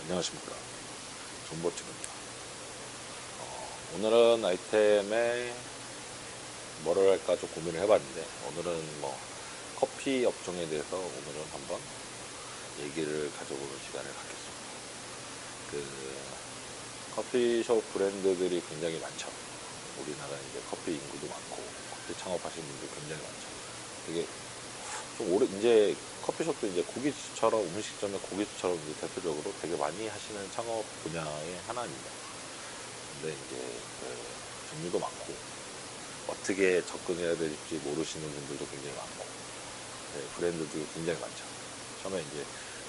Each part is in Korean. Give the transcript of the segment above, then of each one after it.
안녕하십니까, 존버집입니다. 오늘은 아이템에 뭐를 할까 좀 고민을 해봤는데, 오늘은 뭐 커피 업종에 대해서 오늘은 한번 얘기를 가져보는 시간을 갖겠습니다. 커피숍 브랜드들이 굉장히 많죠. 우리나라 이제 커피 인구도 많고 커피 창업하시는 분들 굉장히 많죠. 이게 좀 오래 이제 커피숍도 이제 고깃집처럼, 음식점의 고깃집처럼 이제 대표적으로 되게 많이 하시는 창업 분야의 하나입니다. 근데 이제 종류도 많고 어떻게 접근해야 될지 모르시는 분들도 굉장히 많고, 브랜드도 굉장히 많죠. 처음에 이제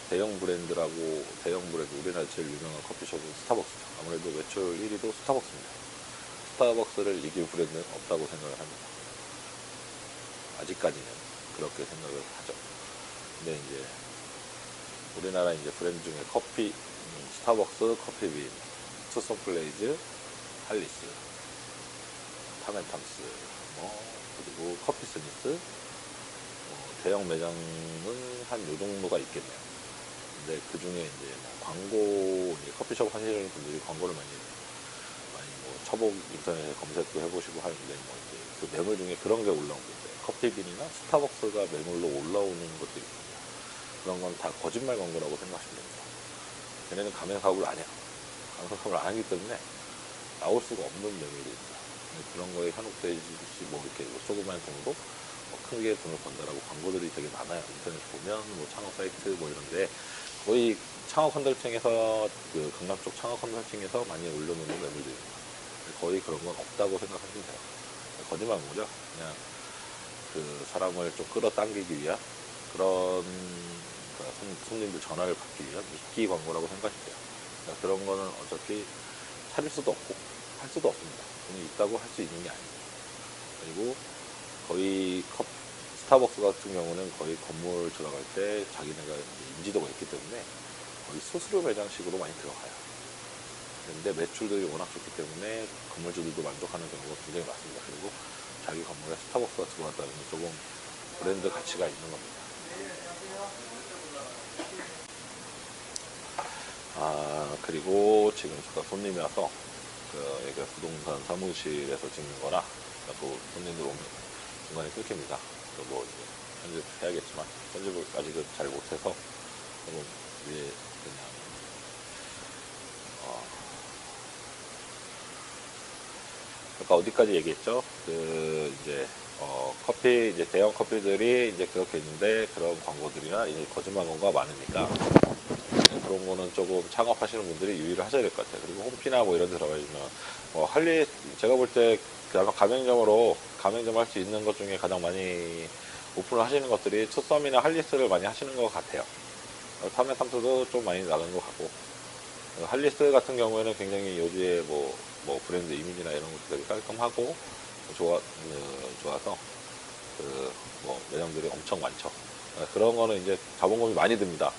대형 브랜드, 우리나라 제일 유명한 커피숍은 스타벅스죠. 아무래도 매출 1위도 스타벅스입니다. 스타벅스를 이길 브랜드는 없다고 생각을 합니다. 아직까지는 그렇게 생각을 하죠. 근데 이제 우리나라 이제 브랜드 중에 스타벅스, 커피빈, 투썸플레이즈, 할리스, 탐앤탐스, 그리고 커피스미스, 대형 매장은 한 요 정도가 있겠네요. 근데 그 중에 이제 이제 커피숍 하시는 분들이 광고를 많이 인터넷에 검색도 해보시고 하는데, 이제 그 매물 중에 그런 게 올라온 게 있어요. 커피빈이나 스타벅스가 매물로 올라오는 것들이 있습니다. 그런 건 다 거짓말 광고라고 생각하시면 됩니다. 걔네는 가맹 사업을 안 해요. 가맹 사업을 안 하기 때문에 나올 수가 없는 매물입니다. 그런 거에 현혹되지, 이렇게 조그만 돈으로 크게 돈을 번다라고 광고들이 되게 많아요. 인터넷 보면 창업 사이트 이런데 거의 창업 컨설팅에서, 강남 쪽 창업 컨설팅에서 많이 올려놓는 매물들입니다. 거의 그런 건 없다고 생각하시면 돼요. 거짓말 광고죠. 그냥 사람을 좀 끌어당기기 위한 그런, 손님들 전화를 받기 위한 미끼 광고라고 생각하시면 돼요. 그런 거는 어차피 찾을 수도 없고 할 수도 없습니다. 돈이 있다고 할 수 있는 게 아닙니다. 그리고 거의 스타벅스 같은 경우는 거의 건물 들어갈 때 자기네가 인지도가 있기 때문에 거의 수수료 매장식으로 많이 들어가요. 근데 매출들이 워낙 좋기 때문에 건물주들도 만족하는 경우가 굉장히 많습니다. 그리고 자기 건물에 스타벅스가 들어왔다는 게 조금 브랜드 가치가 있는 겁니다. 그리고 지금 잠깐 손님이 와서 여기가 부동산 사무실에서 찍는 거라 또 손님들 오면 중간에 끊깁니다. 이제 편집해야겠지만 편집을 아직은 잘 못해서 조금 그냥 아까 어디까지 얘기했죠? 이제 대형 커피들이 이제 그렇게 있는데, 그런 광고들이나 이제 거짓말 광고가 많으니까 그런 거는 조금 창업하시는 분들이 유의를 하셔야 될 것 같아요. 그리고 홈피나 이런 데 들어가시면 제가 볼 때 아마 가맹점 할 수 있는 것 중에 가장 많이 오픈을 하시는 것들이 투썸이나 할리스를 많이 하시는 것 같아요. 탐앤탐스도 좀 많이 나가는 것 같고, 할리스 같은 경우에는 굉장히 요지의 브랜드 이미지나 이런 것도 되게 깔끔하고 좋아서 매장들이 엄청 많죠. 그런 거는 이제 자본금이 많이 듭니다.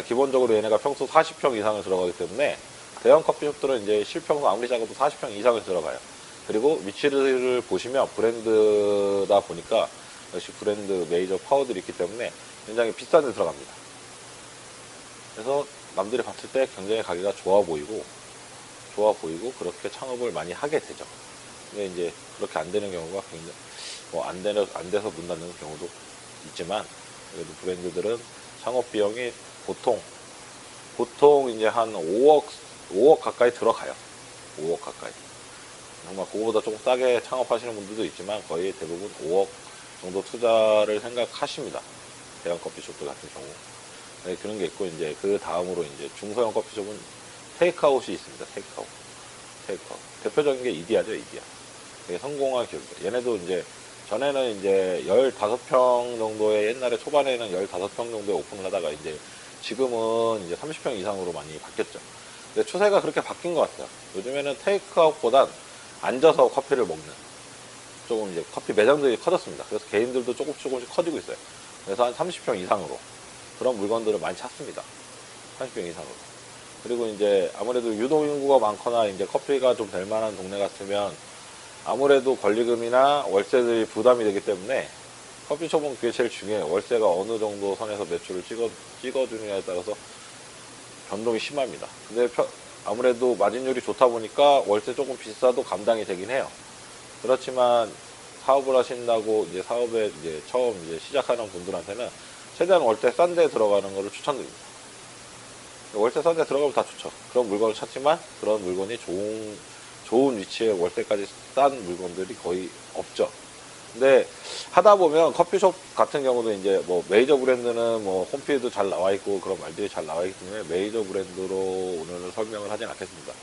기본적으로 얘네가 평수 40평 이상을 들어가기 때문에 대형 커피숍들은 이제 실평수 아무리 작아도 40평 이상을 들어가요. 그리고 위치를 보시면 브랜드다 보니까 역시 브랜드 메이저 파워들이 있기 때문에 굉장히 비싼 데 들어갑니다. 그래서 남들이 봤을 때 굉장히 가게가 좋아 보이고 그렇게 창업을 많이 하게 되죠. 근데 이제 그렇게 안 되는 경우가 굉장히 안 돼서 문 닫는 경우도 있지만, 그래도 브랜드들은 창업 비용이 보통 이제 한 5억 가까이 들어가요. 5억 가까이. 정말 그거보다 조금 싸게 창업하시는 분들도 있지만 거의 대부분 5억 정도 투자를 생각하십니다. 대형 커피숍들 같은 경우. 그런 게 있고, 이제 그 다음으로 이제 중소형 커피숍은 테이크아웃이 있습니다. 테이크아웃. 대표적인 게 이디야죠, 이디야. 되게 성공한 기업이죠. 얘네도 이제 전에는 이제 15평 정도의, 옛날에 초반에는 15평 정도에 오픈을 하다가 이제 지금은 이제 30평 이상으로 많이 바뀌었죠. 근데 추세가 그렇게 바뀐 것 같아요. 요즘에는 테이크아웃보단 앉아서 커피를 먹는, 조금 이제 커피 매장들이 커졌습니다. 그래서 개인들도 조금씩 커지고 있어요. 그래서 한 30평 이상으로 그런 물건들을 많이 찾습니다. 30평 이상으로. 그리고 이제 아무래도 유동인구가 많거나 이제 커피가 좀 될 만한 동네 같으면 아무래도 권리금이나 월세들이 부담이 되기 때문에 커피숍은 그게 제일 중요해요. 월세가 어느 정도 선에서 매출을 찍어주느냐에 따라서 변동이 심합니다. 근데 아무래도 마진율이 좋다 보니까 월세 조금 비싸도 감당이 되긴 해요. 그렇지만 사업을 하신다고 이제 사업에 이제 처음 이제 시작하는 분들한테는 최대한 월세 싼 데 들어가는 것을 추천드립니다. 월세 싼 데 들어가면 다 좋죠. 그런 물건을 찾지만 그런 물건이 좋은 위치에 월세까지 싼 물건들이 거의 없죠. 근데 하다 보면 커피숍 같은 경우도 이제 뭐 메이저 브랜드는 뭐 홈피드도 잘 나와 있고 그런 말들이 잘 나와 있기 때문에 메이저 브랜드로 오늘은 설명을 하진 않겠습니다.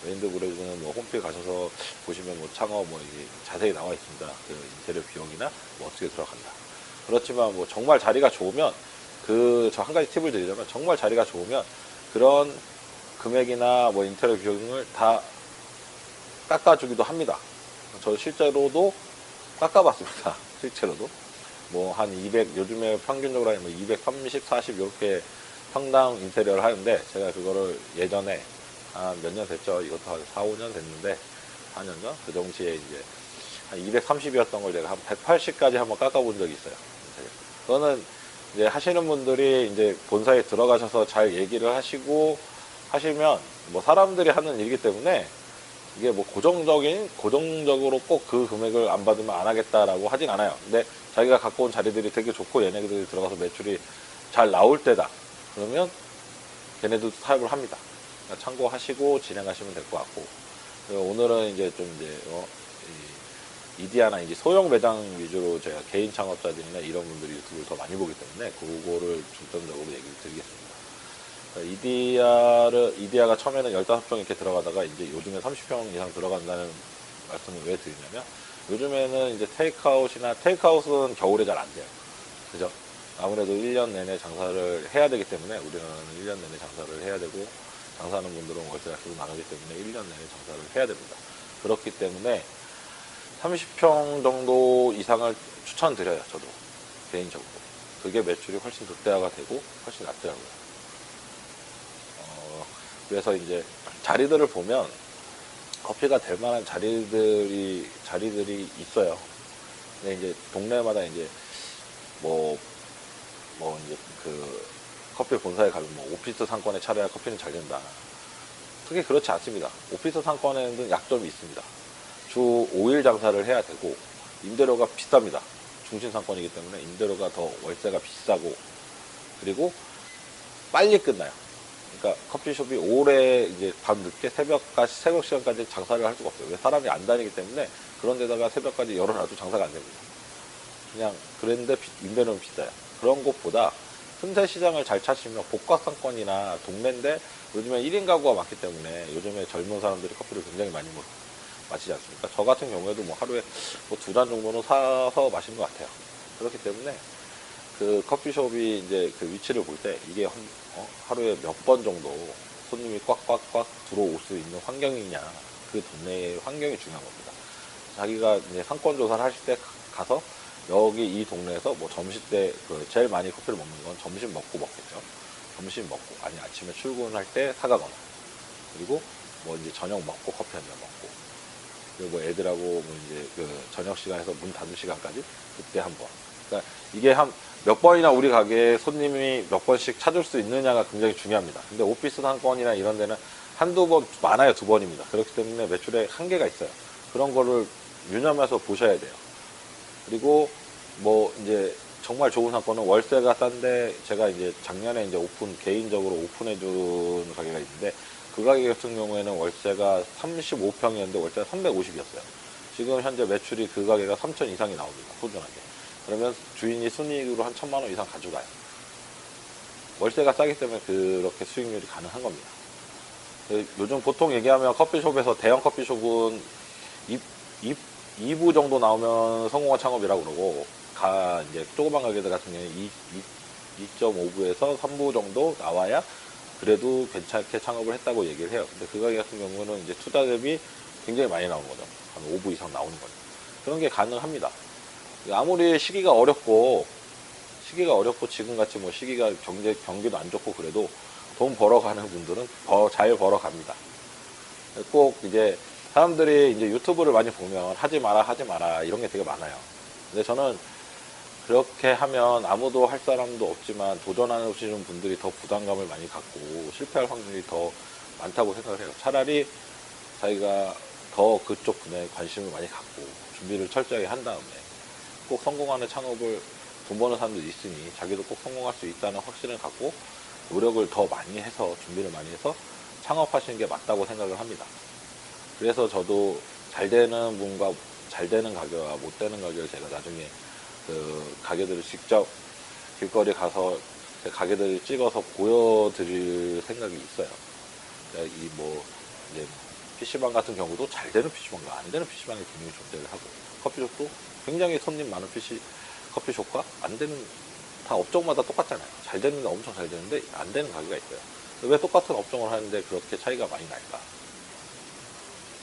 메이저 브랜드는 뭐 홈피드 가셔서 보시면 뭐 창업 뭐 이게 자세히 나와 있습니다. 그 인테리어 비용이나 뭐 어떻게 들어간다. 그렇지만 뭐 정말 자리가 좋으면 저 한 가지 팁을 드리자면 정말 자리가 좋으면 그런 금액이나 뭐 인테리어 비용을 다 깎아주기도 합니다. 저 실제로도 깎아봤습니다. 실제로도 뭐 한 200, 요즘에 평균적으로 하면 230, 40 이렇게 평당 인테리어를 하는데 제가 그거를 예전에 한 몇 년 됐죠. 이것도 한 4, 5년 됐는데 4년 전? 그 정시에 이제 한 230이었던 걸 제가 한 180까지 한번 깎아본 적이 있어요. 그거는 이제 하시는 분들이 이제 본사에 들어가셔서 잘 얘기를 하시고 하시면 뭐 사람들이 하는 일이기 때문에 이게 뭐 고정적으로 꼭 그 금액을 안 받으면 안 하겠다라고 하진 않아요. 근데 자기가 갖고 온 자리들이 되게 좋고 얘네들이 들어가서 매출이 잘 나올 때다. 그러면 걔네도 타협을 합니다. 그러니까 참고하시고 진행하시면 될 것 같고. 오늘은 이제 좀 이제, 이디야나 이제 소형 매장 위주로 제가 개인 창업자들이나 이런 분들이 유튜브를 더 많이 보기 때문에 그거를 중점적으로 얘기를 드리겠습니다. 이디야가 처음에는 15평 이렇게 들어가다가 이제 요즘에 30평 이상 들어간다는 말씀을 왜 드리냐면 요즘에는 이제 테이크아웃은 겨울에 잘 안 돼요. 그죠? 아무래도 1년 내내 장사를 해야 되기 때문에 우리는 1년 내내 장사를 해야 되고 장사하는 분들은 월세가 계속 나가기 때문에 1년 내내 장사를 해야 됩니다. 그렇기 때문에 30평 정도 이상을 추천드려요. 저도 개인적으로. 그게 매출이 훨씬 극대화가 되고 훨씬 낫더라고요. 그래서 이제 자리들을 보면 커피가 될 만한 자리들이 있어요. 근데 이제 동네마다 이제 뭐 이제 그 커피 본사에 가면 뭐 오피스 상권에 차려야 커피는 잘 된다. 크게 그렇지 않습니다. 오피스 상권에는 약점이 있습니다. 주 5일 장사를 해야 되고 임대료가 비쌉니다. 중심 상권이기 때문에 임대료가 더 월세가 비싸고 그리고 빨리 끝나요. 그러니까 커피숍이 오래 이제 밤늦게 새벽 시간까지 장사를 할 수가 없어요. 왜 사람이 안 다니기 때문에 그런 데다가 새벽까지 열어놔도 장사가 안 됩니다. 그냥 그랬는데 임대료는 비싸요. 그런 곳보다 틈새 시장을 잘 찾으면 복합상권이나 동네인데 요즘에 1인 가구가 많기 때문에 요즘에 젊은 사람들이 커피를 굉장히 많이 마시지 않습니까? 저 같은 경우에도 뭐 하루에 뭐 2잔 정도는 사서 마시는 것 같아요. 그렇기 때문에 그 커피숍이 이제 그 위치를 볼 때 이게 하루에 몇 번 정도 손님이 꽉꽉꽉 들어올 수 있는 환경이냐, 그 동네의 환경이 중요한 겁니다. 자기가 이제 상권 조사를 하실 때 가서 여기 이 동네에서 뭐 점심 때 제일 많이 커피를 먹는 건 점심 먹고 먹겠죠. 점심 먹고 아니 아침에 출근할 때 사가거나 그리고 뭐 이제 저녁 먹고 커피 한 잔 먹고 그리고 뭐 애들하고 뭐 이제 그 저녁 시간에서 문 닫을 시간까지 그때 한 번. 그러니까 이게 한 몇 번이나 우리 가게에 손님이 몇 번씩 찾을 수 있느냐가 굉장히 중요합니다. 근데 오피스 상권이나 이런 데는 한두 번, 많아야 2번입니다. 그렇기 때문에 매출에 한계가 있어요. 그런 거를 유념해서 보셔야 돼요. 그리고 뭐 이제 정말 좋은 상권은 월세가 싼데 제가 이제 작년에 이제 개인적으로 오픈해준 가게가 있는데 그 가게 같은 경우에는 월세가 35평이었는데 월세가 350이었어요. 지금 현재 매출이 그 가게가 3천 이상이 나옵니다. 꾸준하게. 그러면 주인이 순이익으로 한 1,000만 원 이상 가져가요. 월세가 싸기 때문에 그렇게 수익률이 가능한 겁니다. 요즘 보통 얘기하면 커피숍에서 대형 커피숍은 2부 정도 나오면 성공한 창업이라고 그러고 이제 조그만 가게들 같은 경우는 2.5부에서 3부 정도 나와야 그래도 괜찮게 창업을 했다고 얘기를 해요. 근데 그 가게 같은 경우는 이제 투자 대비 굉장히 많이 나오는 거죠. 한 5부 이상 나오는 거죠. 그런 게 가능합니다. 아무리 시기가 어렵고 지금같이 뭐 시기가 경기도 안 좋고 그래도 돈 벌어가는 분들은 잘 벌어갑니다. 꼭 이제 사람들이 이제 유튜브를 많이 보면 하지 마라 이런 게 되게 많아요. 근데 저는 그렇게 하면 아무도 할 사람도 없지만 도전하시는 분들이 더 부담감을 많이 갖고 실패할 확률이 더 많다고 생각을 해요. 차라리 자기가 더 그쪽 분야에 관심을 많이 갖고 준비를 철저하게 한 다음에 꼭 성공하는 창업을 돈 버는 사람도 있으니 자기도 꼭 성공할 수 있다는 확신을 갖고 노력을 더 많이 해서 준비를 많이 해서 창업하시는 게 맞다고 생각을 합니다. 그래서 저도 잘 되는 분과 잘 되는 가게와 못 되는 가게를 제가 나중에 그 가게들을 직접 길거리 가서 가게들을 찍어서 보여드릴 생각이 있어요. 이 뭐 이제 PC방 같은 경우도 잘 되는 PC방과 안 되는 PC방의 분명히 존재를 하고, 커피숍도 굉장히 손님 많은 커피숍과 안 되는, 다 업종마다 똑같잖아요. 잘 되는 데 엄청 잘 되는데 안 되는 가게가 있어요. 왜 똑같은 업종을 하는데 그렇게 차이가 많이 날까?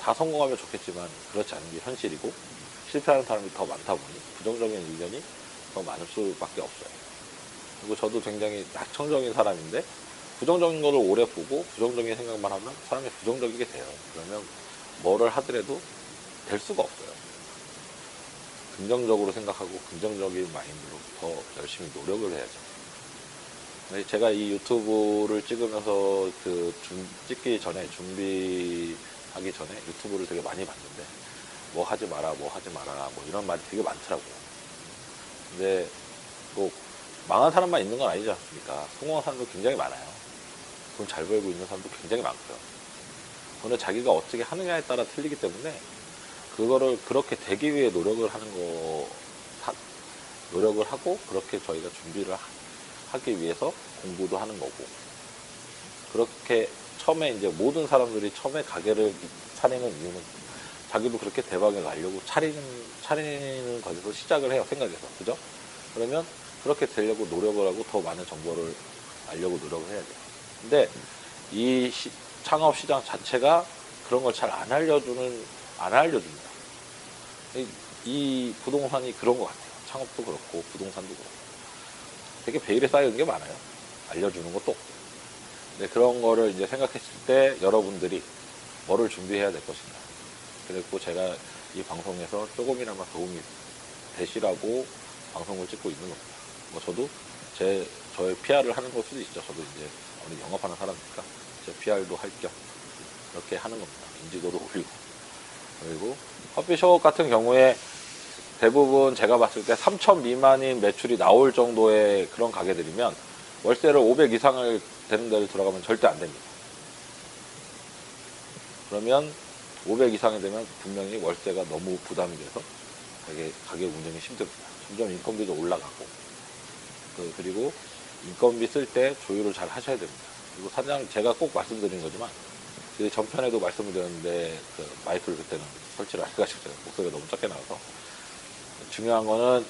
다 성공하면 좋겠지만 그렇지 않은 게 현실이고, 실패하는 사람이 더 많다 보니 부정적인 의견이 더 많을 수밖에 없어요. 그리고 저도 굉장히 낙천적인 사람인데 부정적인 거를 오래 보고 부정적인 생각만 하면 사람이 부정적이게 돼요. 그러면 뭐를 하더라도 될 수가 없어요. 긍정적으로 생각하고 긍정적인 마인드로 더 열심히 노력을 해야죠. 제가 이 유튜브를 찍으면서 찍기 전에, 준비하기 전에 유튜브를 되게 많이 봤는데 뭐 하지 마라 뭐 이런 말이 되게 많더라고요. 근데 뭐 망한 사람만 있는 건 아니지 않습니까? 성공한 사람도 굉장히 많아요. 돈 잘 벌고 있는 사람도 굉장히 많고요. 그런데 자기가 어떻게 하느냐에 따라 틀리기 때문에 그거를 그렇게 되기 위해 노력을 하고 그렇게 저희가 준비를 하기 위해서 공부도 하는 거고, 그렇게 처음에 이제 모든 사람들이 처음에 가게를 차리는 이유는 자기도 그렇게 대박을 나려고 차리는 것에서 시작을 해요, 생각해서. 그죠? 그러면 그렇게 되려고 노력을 하고 더 많은 정보를 알려고 노력을 해야 돼요. 근데 이 창업 시장 자체가 그런 걸 잘 안 알려줍니다. 이 부동산이 그런 것 같아요. 창업도 그렇고 부동산도 그렇고 되게 베일에 쌓여있는 게 많아요. 알려주는 것도 없고. 근데 그런 거를 이제 생각했을 때 여러분들이 뭐를 준비해야 될 것인가. 그리고 제가 이 방송에서 조금이나마 도움이 되시라고 방송을 찍고 있는 겁니다. 뭐 저도 저의 PR을 하는 걸 수도 있죠. 저도 이제 우리 영업하는 사람이니까 제 PR도 할 겸 이렇게 하는 겁니다. 인지도도 올리고. 그리고 커피숍 같은 경우에 대부분 제가 봤을 때 3천 미만인 매출이 나올 정도의 그런 가게들이면 월세를 500 이상을 되는 데를 들어가면 절대 안 됩니다. 그러면 500 이상이 되면 분명히 월세가 너무 부담이 돼서 가게 운영이 힘듭니다. 점점 인건비도 올라가고, 그리고 인건비 쓸 때 조율을 잘 하셔야 됩니다. 그리고 사장, 제가 꼭 말씀드린 거지만 그 전편에도 말씀을 드렸는데 마이크를 그때는 설치를 안 해가지고 제가 목소리가 너무 작게 나와서, 중요한 거는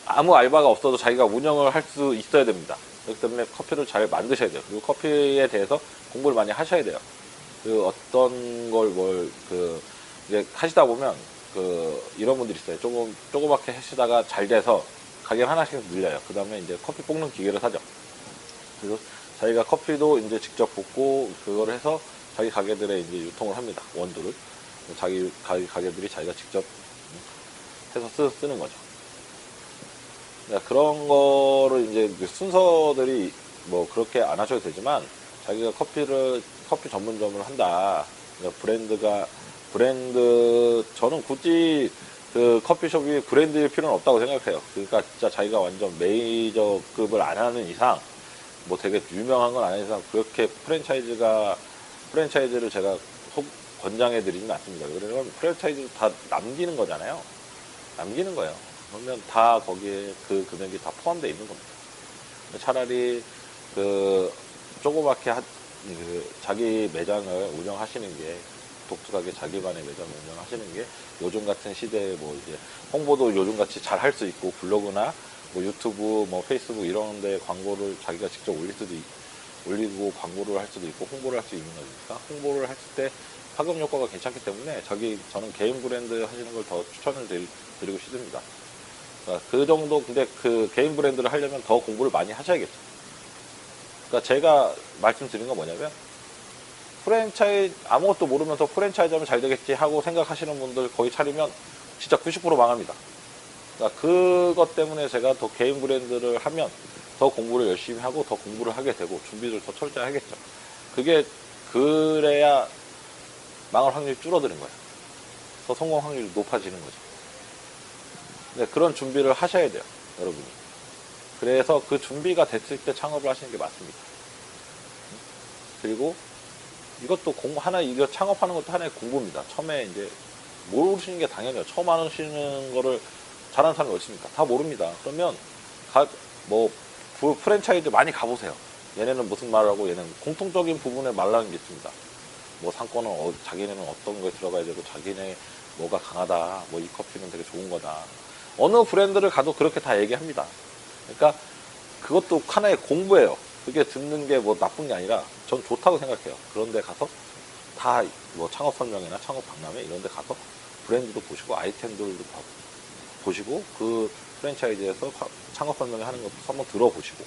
아무 알바가 없어도 자기가 운영을 할 수 있어야 됩니다. 그렇기 때문에 커피를 잘 만드셔야 돼요. 그리고 커피에 대해서 공부를 많이 하셔야 돼요. 어떤 걸 이제 하시다 보면 이런 분들이 있어요. 조그맣게 하시다가 잘 돼서 가게를 하나씩 늘려요. 그 다음에 이제 커피 볶는 기계를 사죠. 그리고 자기가 커피도 이제 직접 볶고 그걸 해서 자기 가게들에 이제 유통을 합니다. 원두를. 자기 가게들이 자기가 직접 해서 쓰는 거죠. 그러니까 그런 거를 이제 순서들이 뭐 그렇게 안 하셔도 되지만, 자기가 커피 전문점을 한다. 그러니까 저는 굳이 커피숍이 브랜드일 필요는 없다고 생각해요. 그러니까 진짜 자기가 완전 메이저급을 안 하는 이상, 뭐 되게 유명한 건 아닌 이상, 그렇게 프랜차이즈를 제가 권장해 드리진 않습니다. 왜냐면 프랜차이즈도 다 남기는 거잖아요. 남기는 거예요. 그러면 다 거기에 그 금액이 다 포함되어 있는 겁니다. 차라리 조그맣게 자기 매장을 운영하시는 게, 독특하게 자기만의 매장을 운영하시는 게 요즘 같은 시대에 뭐 이제 홍보도 요즘같이 잘 할 수 있고, 블로그나 뭐 유튜브, 뭐 페이스북 이런 데 광고를 자기가 직접 올리고 광고를 할 수도 있고 홍보를 할 수 있는 거니까, 홍보를 했을 때 파급 효과가 괜찮기 때문에 저는 개인 브랜드 하시는 걸 더 추천을 드리고 싶습니다. 그러니까 그 정도, 근데 개인 브랜드를 하려면 더 공부를 많이 하셔야겠죠. 그러니까 제가 말씀드린 건 뭐냐면, 아무것도 모르면서 프랜차이즈 하면 잘 되겠지 하고 생각하시는 분들 거의 차리면 진짜 90% 망합니다. 그러니까 그것 때문에 제가 더 개인 브랜드를 하면 더 공부를 열심히 하고 더 공부를 하게 되고 준비를 더 철저히 하겠죠. 그래야 망할 확률이 줄어드는 거예요. 더 성공 확률이 높아지는 거죠. 네, 그런 준비를 하셔야 돼요, 여러분이. 그래서 그 준비가 됐을 때 창업을 하시는 게 맞습니다. 그리고 이것도 이거 창업하는 것도 하나의 공부입니다. 처음에 이제 모르시는 게 당연해요. 처음 하시는 거를 잘하는 사람이 어디 있습니까? 다 모릅니다. 그러면 프랜차이즈 많이 가보세요. 얘네는 무슨 말을 하고 얘는 공통적인 부분에 말하는 게 있습니다. 뭐 상권은 자기네는 어떤 거에 들어가야 되고 자기네 뭐가 강하다. 뭐 이 커피는 되게 좋은 거다. 어느 브랜드를 가도 그렇게 다 얘기합니다. 그러니까 그것도 하나의 공부예요. 그게 듣는 게 뭐 나쁜 게 아니라 전 좋다고 생각해요. 그런데 가서 다 뭐 창업 설명회나 창업 박람회 이런 데 가서 브랜드도 보시고 아이템들도 보시고 그 프랜차이즈에서 창업 설명회 하는 것도 한번 들어보시고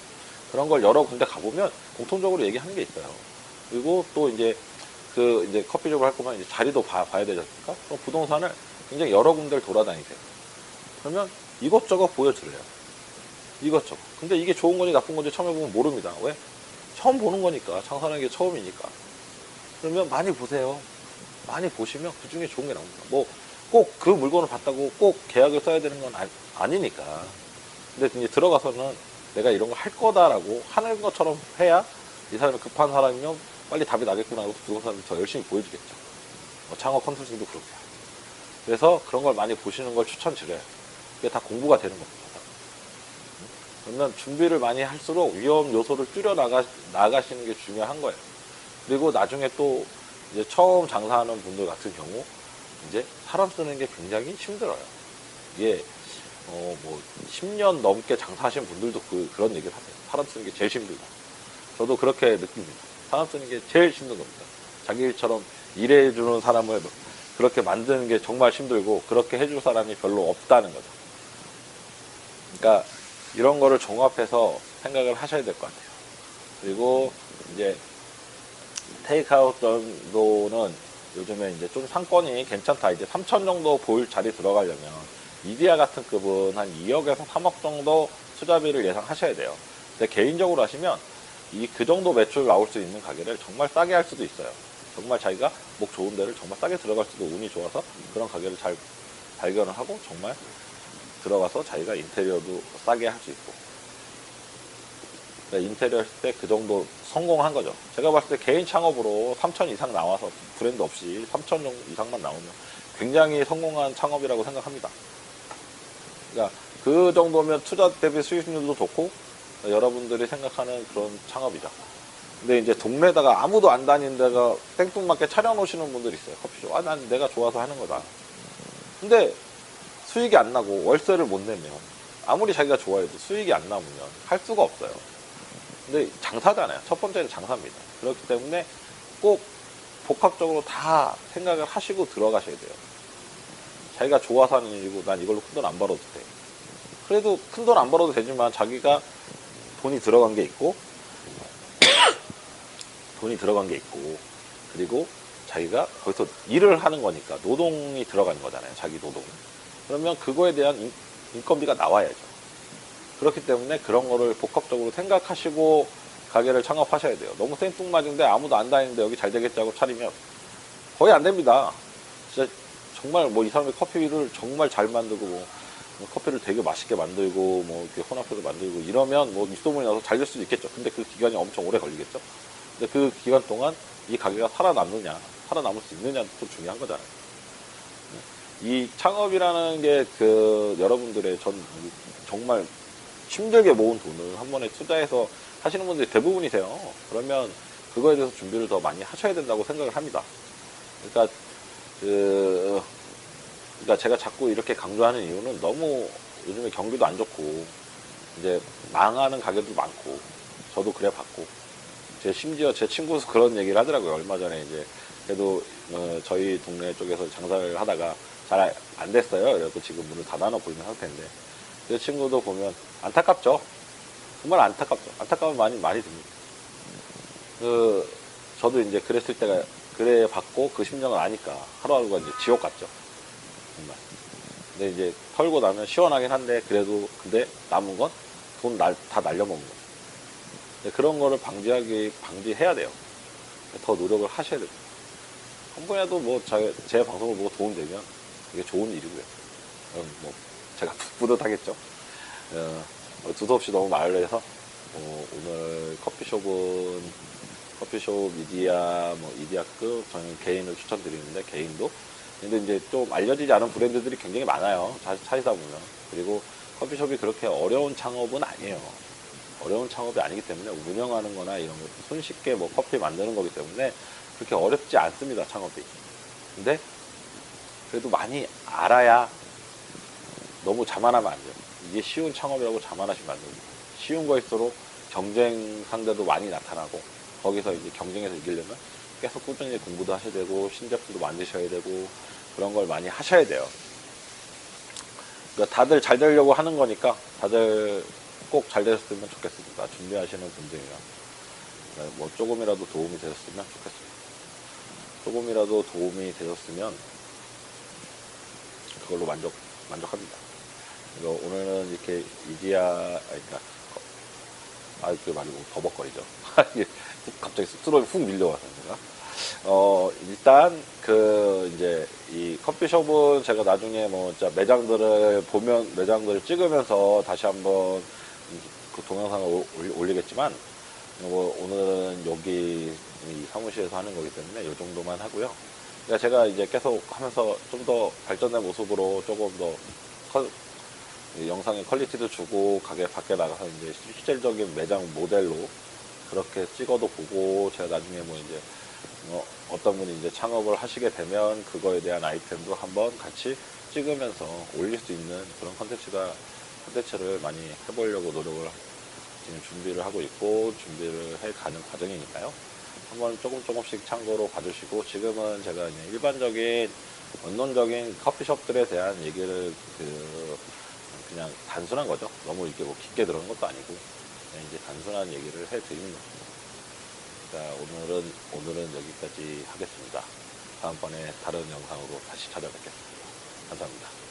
그런 걸 여러 군데 가보면 공통적으로 얘기하는 게 있어요. 그리고 또 이제 이제 커피숍을 할 거면 이제 자리도 봐야 되지 않습니까? 그럼 부동산을 굉장히 여러 군데를 돌아다니세요. 그러면 이것저것 보여드려요. 이것저것. 근데 이게 좋은 건지 나쁜 건지 처음 해보면 모릅니다. 왜? 처음 보는 거니까. 장사하는 게 처음이니까. 그러면 많이 보세요. 많이 보시면 그 중에 좋은 게 나옵니다. 뭐 꼭 그 물건을 봤다고 꼭 계약을 써야 되는 건 아니니까. 근데 이제 들어가서는 내가 이런 거 할 거다라고 하는 것처럼 해야 이 사람이 급한 사람이면 빨리 답이 나겠구나 하고 부동산을 더 열심히 보여주겠죠. 창업 컨설팅도 그렇고요. 그래서 그런 걸 많이 보시는 걸 추천드려요. 이게 다 공부가 되는 겁니다. 그러면 준비를 많이 할수록 위험 요소를 줄여 나가시는 게 중요한 거예요. 그리고 나중에 또 이제 처음 장사하는 분들 같은 경우 이제 사람 쓰는 게 굉장히 힘들어요. 이게 뭐 10년 넘게 장사하신 분들도 그런 얘기를 하세요. 사람 쓰는 게 제일 힘들다. 저도 그렇게 느낍니다. 사람 쓰는 게 제일 힘든 겁니다. 자기 일처럼 일해주는 사람을 그렇게 만드는 게 정말 힘들고 그렇게 해줄 사람이 별로 없다는 거죠. 그러니까 이런 거를 종합해서 생각을 하셔야 될 것 같아요. 그리고 이제 테이크아웃 정도는 요즘에 이제 좀 상권이 괜찮다. 이제 3천 정도 보일 자리 들어가려면 이디야 같은 급은 한 2억에서 3억 정도 투자비를 예상하셔야 돼요. 근데 개인적으로 하시면 그 정도 매출 나올 수 있는 가게를 정말 싸게 할 수도 있어요. 정말 자기가 목 좋은 데를 정말 싸게 들어갈 수도 운이 좋아서 그런 가게를 잘 발견을 하고 정말 들어가서 자기가 인테리어도 싸게 할 수 있고. 그러니까 인테리어 했을 때 그 정도 성공한 거죠. 제가 봤을 때 개인 창업으로 3천 이상 나와서 브랜드 없이 3천 정도 이상만 나오면 굉장히 성공한 창업이라고 생각합니다. 그러니까 그 정도면 투자 대비 수익률도 좋고 여러분들이 생각하는 그런 창업이죠. 근데 이제 동네에다가 아무도 안 다니는 데가 땡뚱맞게 차려놓으시는 분들이 있어요. 커피숍. 난 내가 좋아서 하는 거다. 근데 수익이 안 나고 월세를 못 내면 아무리 자기가 좋아해도 수익이 안 나오면 할 수가 없어요. 근데 장사잖아요. 첫 번째는 장사입니다. 그렇기 때문에 꼭 복합적으로 다 생각을 하시고 들어가셔야 돼요. 자기가 좋아서 하는 일이고 난 이걸로 큰 돈 안 벌어도 돼. 그래도 큰 돈 안 벌어도 되지만 자기가 돈이 들어간 게 있고 그리고 자기가 거기서 일을 하는 거니까 노동이 들어가는 거잖아요. 자기 노동. 그러면 그거에 대한 인건비가 나와야죠. 그렇기 때문에 그런 거를 복합적으로 생각하시고 가게를 창업하셔야 돼요. 너무 생뚱맞은데 아무도 안 다니는데 여기 잘 되겠지 하고 차리면 거의 안 됩니다. 진짜 정말 뭐 이 사람이 커피를 정말 잘 만들고 뭐 커피를 되게 맛있게 만들고 뭐 이렇게 혼합해서 만들고 이러면 뭐 입소문이 나서 잘 될 수도 있겠죠. 근데 그 기간이 엄청 오래 걸리겠죠. 근데 그 기간 동안 이 가게가 살아남을 수 있느냐도 중요한 거잖아요. 이 창업이라는 게 여러분들의 정말 힘들게 모은 돈을 한 번에 투자해서 하시는 분들이 대부분이세요. 그러면 그거에 대해서 준비를 더 많이 하셔야 된다고 생각을 합니다. 그러니까 제가 자꾸 이렇게 강조하는 이유는 너무 요즘에 경기도 안 좋고 이제 망하는 가게도 많고 저도 그래 봤고 심지어 제 친구도 그런 얘기를 하더라고요. 얼마 전에 이제 그래도 저희 동네 쪽에서 장사를 하다가 잘 안 됐어요. 그래서 지금 문을 닫아놓고 보이는 상태인데 제 친구도 보면 안타깝죠. 정말 안타깝죠. 안타까움 많이 듭니다. 저도 이제 그랬을 때가 그래 봤고 그 심정을 아니까 하루하루가 이제 지옥 같죠. 정말. 근데 이제 털고 나면 시원하긴 한데 그래도 근데 남은 건 돈 다 날려먹는 거죠. 근데 그런 거를 방지해야 돼요. 더 노력을 하셔야 됩니다. 한 분야도 뭐 제 방송을 보고 도움되면 이게 좋은 일이고요. 뭐 제가 뿌듯하겠죠. 두서 없이 너무 말을 해서 오늘 커피숍 이디야 뭐 이디야급 저는 개인을 추천드리는데 개인도 근데 이제 좀 알려지지 않은 브랜드들이 굉장히 많아요. 찾다 보면. 그리고 커피숍이 그렇게 어려운 창업은 아니에요. 어려운 창업이 아니기 때문에 운영하는 거나 이런 것도 손쉽게 뭐 커피 만드는 거기 때문에 그렇게 어렵지 않습니다. 창업이. 근데 그래도 많이 알아야 너무 자만하면 안 돼요. 이게 쉬운 창업이라고 자만하시면 안 됩니다. 쉬운 거일수록 경쟁 상대도 많이 나타나고 거기서 이제 경쟁에서 이기려면 계속 꾸준히 공부도 하셔야 되고 신제품도 만드셔야 되고 그런 걸 많이 하셔야 돼요. 그러니까 다들 잘 되려고 하는 거니까 다들 꼭 잘 되셨으면 좋겠습니다. 준비하시는 분들이랑 뭐 조금이라도 도움이 되셨으면 좋겠습니다. 조금이라도 도움이 되셨으면 그걸로 만족합니다. 그래서 오늘은 이렇게 그러니까 그 말고 버벅거리죠. 갑자기 쑥스러움이 훅 밀려와서 제가. 일단 이제 이 커피숍은 제가 나중에 뭐 진짜 매장들을 찍으면서 다시 한번 그 동영상을 올리겠지만 오늘은 여기 이 사무실에서 하는 거기 때문에 이 정도만 하고요. 그러니까 제가 이제 계속 하면서 좀 더 발전된 모습으로 조금 더 영상의 퀄리티도 주고 가게 밖에 나가서 이제 실질적인 매장 모델로 그렇게 찍어도 보고 제가 나중에 뭐 이제 어떤 분이 이제 창업을 하시게 되면 그거에 대한 아이템도 한번 같이 찍으면서 올릴 수 있는 그런 컨텐츠를 많이 해보려고 노력을 지금 준비를 하고 있고 준비를 해가는 과정이니까요. 한번 조금씩 참고로 봐주시고 지금은 제가 이제 일반적인 원론적인 커피숍들에 대한 얘기를 그냥 단순한 거죠. 너무 이렇게 뭐 깊게 들어간 것도 아니고 그냥 이제 단순한 얘기를 해드리는 겁니다. 자, 오늘은 여기까지 하겠습니다. 다음번에 다른 영상으로 다시 찾아뵙겠습니다. 감사합니다.